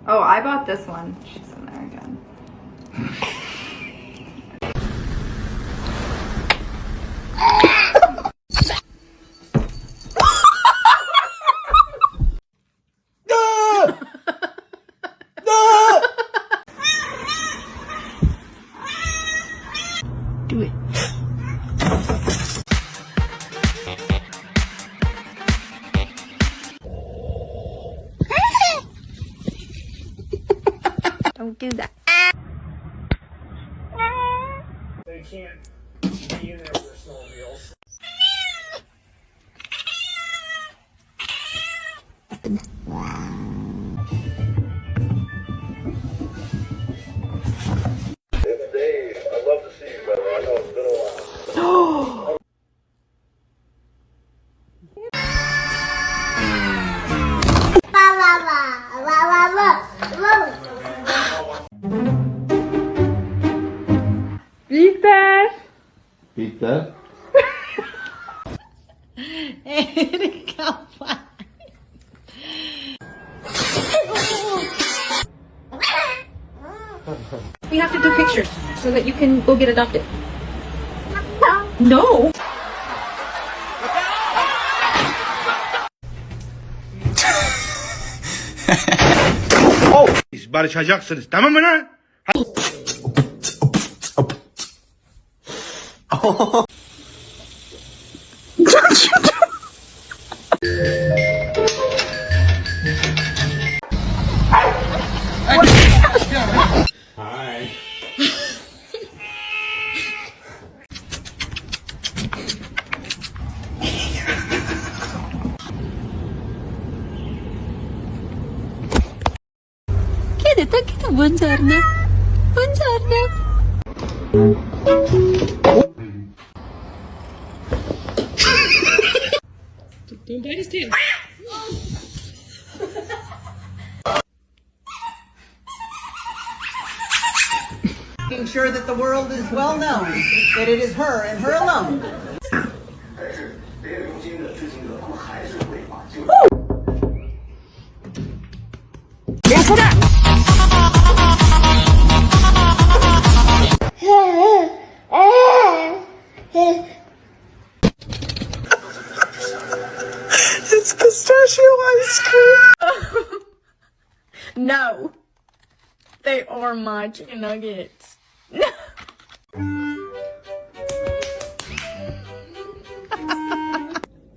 Oh, I bought this one. She's in there again. Do it. Don't do that. They can't be in there with their snowmobiles. Dave, I'd love to see you, brother. I know it's been a while. Victor! Peter? We have to do pictures so that you can go get adopted. No. Barışacaksınız, tamam mı lan? Hi. Kiedy taki to buongiorno? Buongiorno. Don't bite his tail. Making sure that the world is well known that it is her and her alone. It's pistachio ice cream. No. They are my chicken nuggets.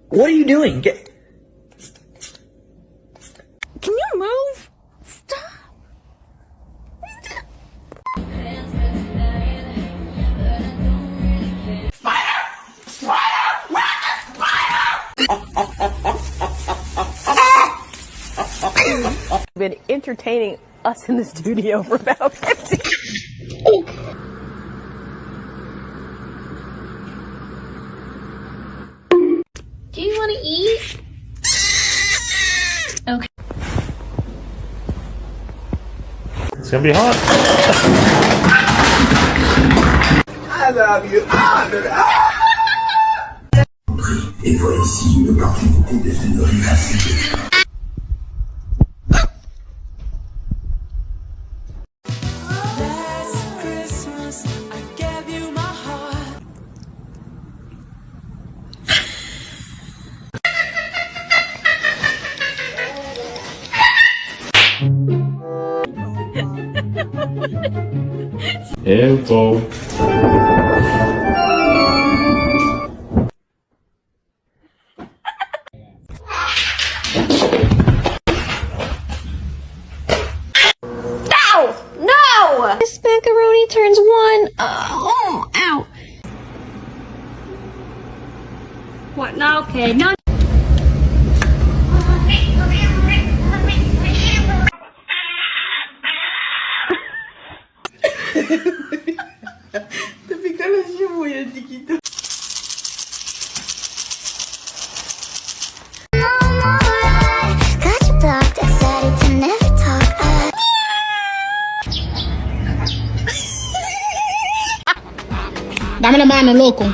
What are you doing? Can you move? Stop. Been entertaining us in the studio for about 15. Do you want to eat? Okay. It's gonna be hot. I love you. Et voici une opportunité de se nourrir ainsi. Info. No! This macaroni turns one. Ow. What? No, okay. No. Te pica los muy el chiquito. Got you blocked, excited to never talk. Dame la mano, loco.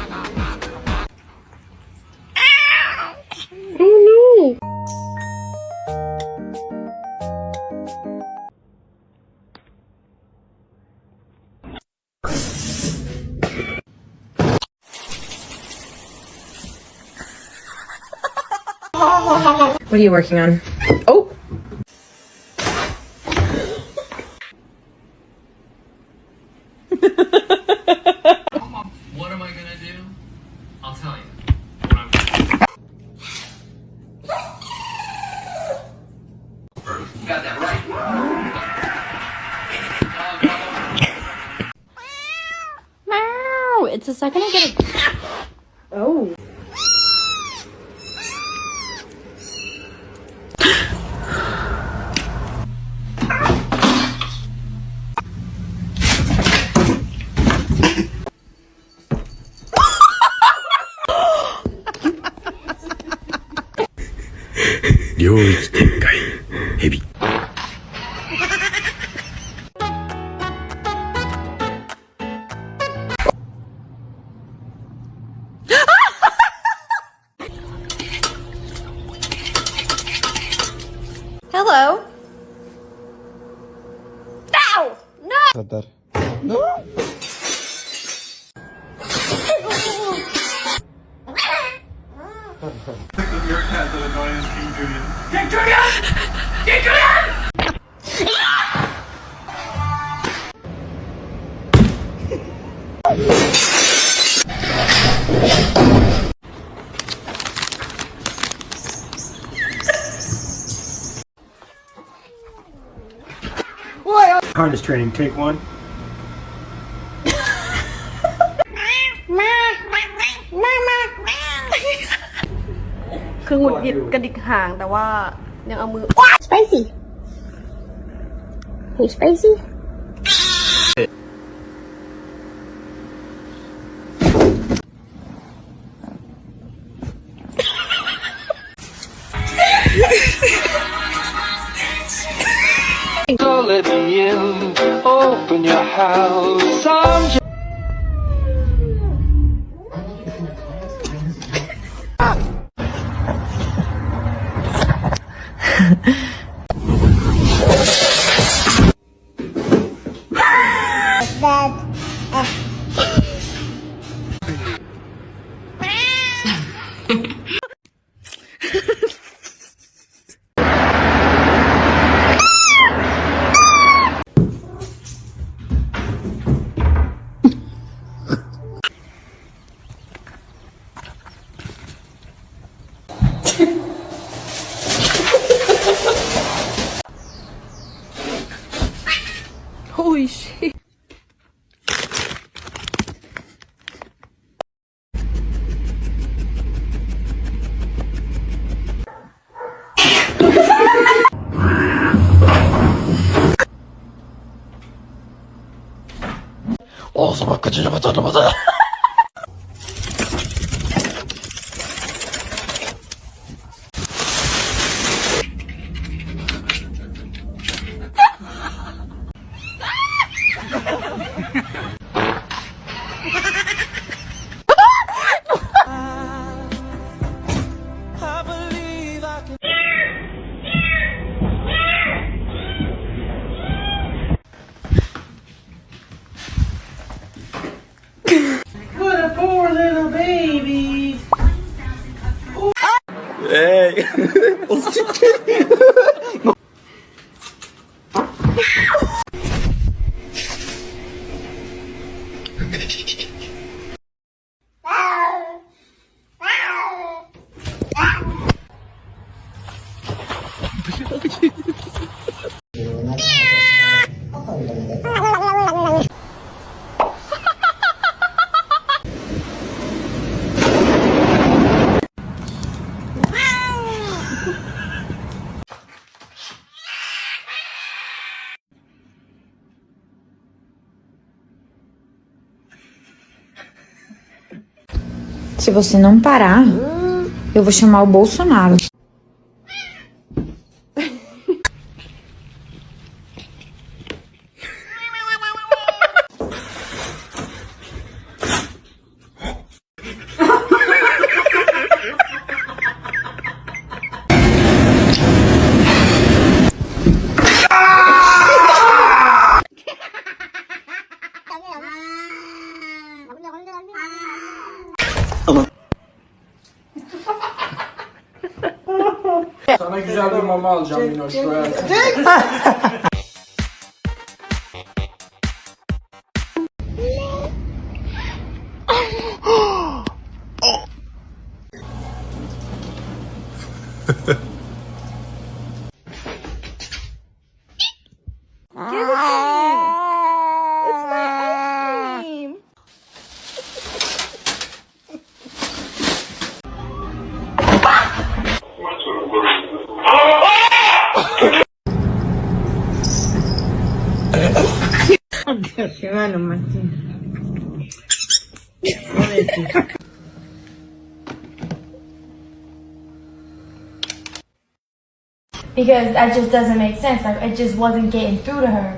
What are you working on? Oh! What am I gonna do? I'll tell you. When I'm got that right. Meow. It's the second I get a. Oh. Hello. Ow! No! Your cat that annoys King Julian. Harness training, take one. คือหงุดหงิดกระดิกหางแต่ว่ายังเอามือ Spicy. Hey, spicy. So let me in, open your house. I'm just Holy shit. What a poor little baby. Se você não parar, eu vou chamar o Bolsonaro. Sana güzel bir mama alacağım Minoş. Koyarsın. Because that just doesn't make sense. Like, it just wasn't getting through to her.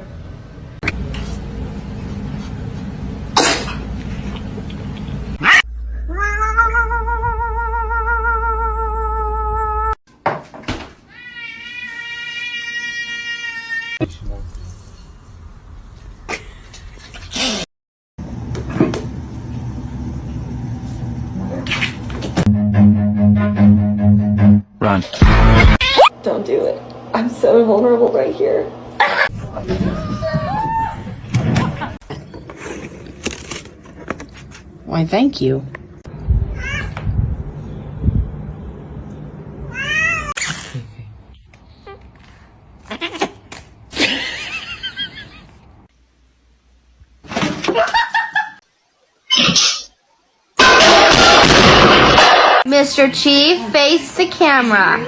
Run. Don't do it. I'm so vulnerable right here. Why, thank you. Mr. Chief, face the camera.